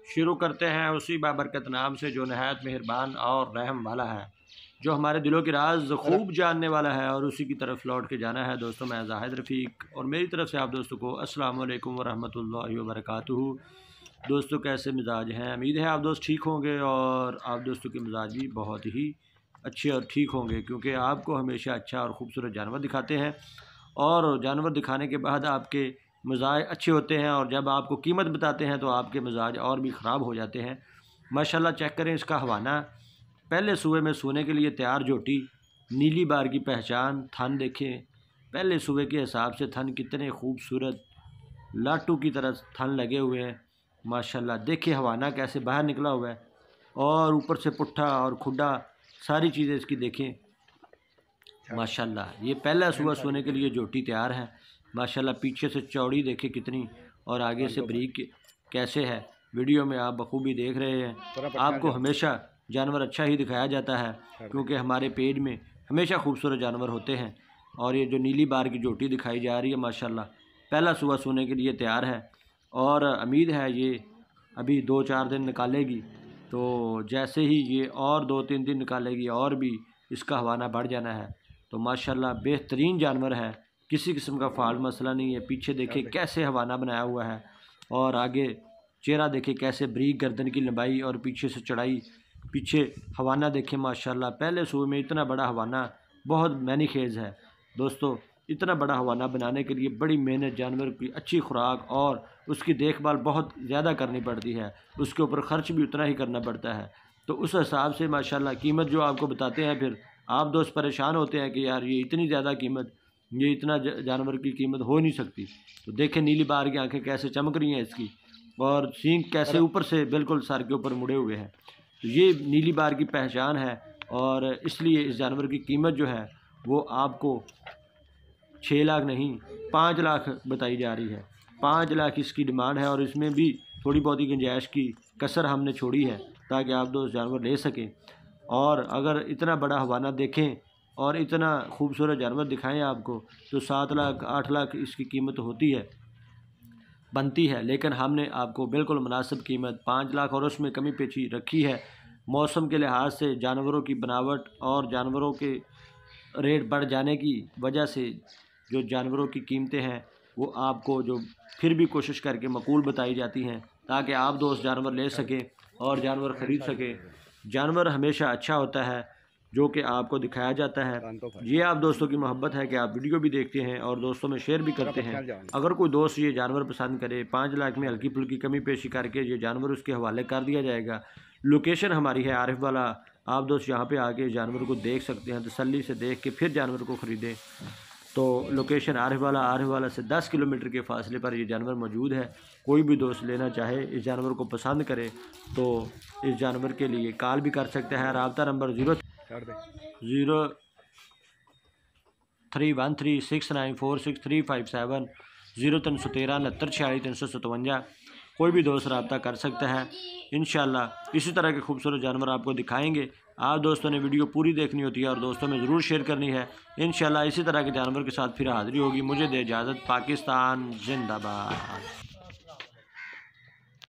शुरू करते हैं उसी बाबरकत नाम से जो नहायत मेहरबान और रहम वाला है, जो हमारे दिलों की राज खूब जानने वाला है और उसी की तरफ लौट के जाना है। दोस्तों मैं जाहिद रफ़ीक और मेरी तरफ से आप दोस्तों को अस्सलाम वालेकुम वरहमतुल्लाहि वबरकातुहू। दोस्तों कैसे मिजाज हैं? उम्मीद है आप दोस्त ठीक होंगे और आप दोस्तों के मिजाज भी बहुत ही अच्छे और ठीक होंगे, क्योंकि आपको हमेशा अच्छा और ख़ूबसूरत जानवर दिखाते हैं और जानवर दिखाने के बाद आपके मिजाज अच्छे होते हैं और जब आपको कीमत बताते हैं तो आपके मिजाज और भी ख़राब हो जाते हैं। माशाल्लाह चेक करें इसका हवाना, पहले सूबे में सोने के लिए तैयार जोटी, नीली बार की पहचान, थन देखें पहले सूबे के हिसाब से थन कितने खूबसूरत लाटू की तरह थन लगे हुए हैं। माशाल्लाह देखिए हवाना कैसे बाहर निकला हुआ है और ऊपर से पुट्ठा और खुड्डा सारी चीज़ें इसकी देखें। माशाल्लाह ये पहला सुबह सोने के लिए जोटी तैयार है। माशाल्लाह पीछे से चौड़ी देखे कितनी और आगे से बारीक कैसे है, वीडियो में आप बखूबी देख रहे हैं। आपको हमेशा जानवर अच्छा ही दिखाया जाता है क्योंकि हमारे पेज में हमेशा खूबसूरत जानवर होते हैं। और ये जो नीली बार की जोटी दिखाई जा रही है माशाल्लाह पहला सुबह सोने के लिए तैयार है और उम्मीद है ये अभी 2-4 दिन निकालेगी, तो जैसे ही ये और 2-3 दिन निकालेगी और भी इसका हवाना बढ़ जाना है। तो माशाल्लाह बेहतरीन जानवर है, किसी किस्म का फाल्ट मसला नहीं है। पीछे देखे कैसे हवाना बनाया हुआ है और आगे चेहरा देखे कैसे बारीक गर्दन की लंबाई और पीछे से चढ़ाई, पीछे हवाना देखे माशाल्लाह पहले सूबे में इतना बड़ा हवाना बहुत मैनी खेज़ है। दोस्तों इतना बड़ा हवाना बनाने के लिए बड़ी मेहनत, जानवर की अच्छी खुराक और उसकी देखभाल बहुत ज़्यादा करनी पड़ती है, उसके ऊपर ख़र्च भी उतना ही करना पड़ता है। तो उस हिसाब से माशाल्लाह कीमत जो आपको बताते हैं फिर आप दोस्त परेशान होते हैं कि यार ये इतनी ज़्यादा कीमत, ये इतना जानवर की कीमत हो नहीं सकती। तो देखें नीली बार की आंखें कैसे चमक रही हैं इसकी और सींग कैसे ऊपर से बिल्कुल सर के ऊपर मुड़े हुए हैं। तो ये नीली बार की पहचान है और इसलिए इस जानवर की कीमत जो है वो आपको 6 लाख नहीं 5 लाख बताई जा रही है। 5 लाख इसकी डिमांड है और इसमें भी थोड़ी बहुत ही गुंजाइश की कसर हमने छोड़ी है ताकि आप दोस्त जानवर ले सकें। और अगर इतना बड़ा हवाना देखें और इतना खूबसूरत जानवर दिखाएं आपको तो 7 लाख 8 लाख इसकी कीमत होती है, बनती है, लेकिन हमने आपको बिल्कुल मुनासिब कीमत 5 लाख और उसमें कमी पेशी रखी है। मौसम के लिहाज से जानवरों की बनावट और जानवरों के रेट बढ़ जाने की वजह से जो जानवरों की कीमतें हैं वो आपको जो फिर भी कोशिश करके मकूल बताई जाती हैं ताकि आप दोस्त जानवर ले सकें और जानवर ख़रीद सकें। जानवर हमेशा अच्छा होता है जो कि आपको दिखाया जाता है। ये आप दोस्तों की मोहब्बत है कि आप वीडियो भी देखते हैं और दोस्तों में शेयर भी करते हैं। अगर कोई दोस्त ये जानवर पसंद करे 5 लाख में हल्की फुल्की कमी पेशी करके ये जानवर उसके हवाले कर दिया जाएगा। लोकेशन हमारी है आरिफ वाला, आप दोस्त यहाँ पे आके जानवर को देख सकते हैं, तसल्ली से देख के फिर जानवर को ख़रीदें। तो लोकेशन आरिफ वाला से 10 किलोमीटर के फासले पर ये जानवर मौजूद है। कोई भी दोस्त लेना चाहे, इस जानवर को पसंद करे तो इस जानवर के लिए कॉल भी कर सकते हैं। रब्ता नंबर 031369463570 031369465357। कोई भी दोस्त रब्ता कर सकता है। इंशाल्लाह इसी तरह के खूबसूरत जानवर आपको दिखाएंगे। आप दोस्तों ने वीडियो पूरी देखनी होती है और दोस्तों में ज़रूर शेयर करनी है। इंशाल्लाह इसी तरह के जानवर के साथ फिर हाज़िरी होगी। मुझे दे इजाज़त। पाकिस्तान जिंदाबाद।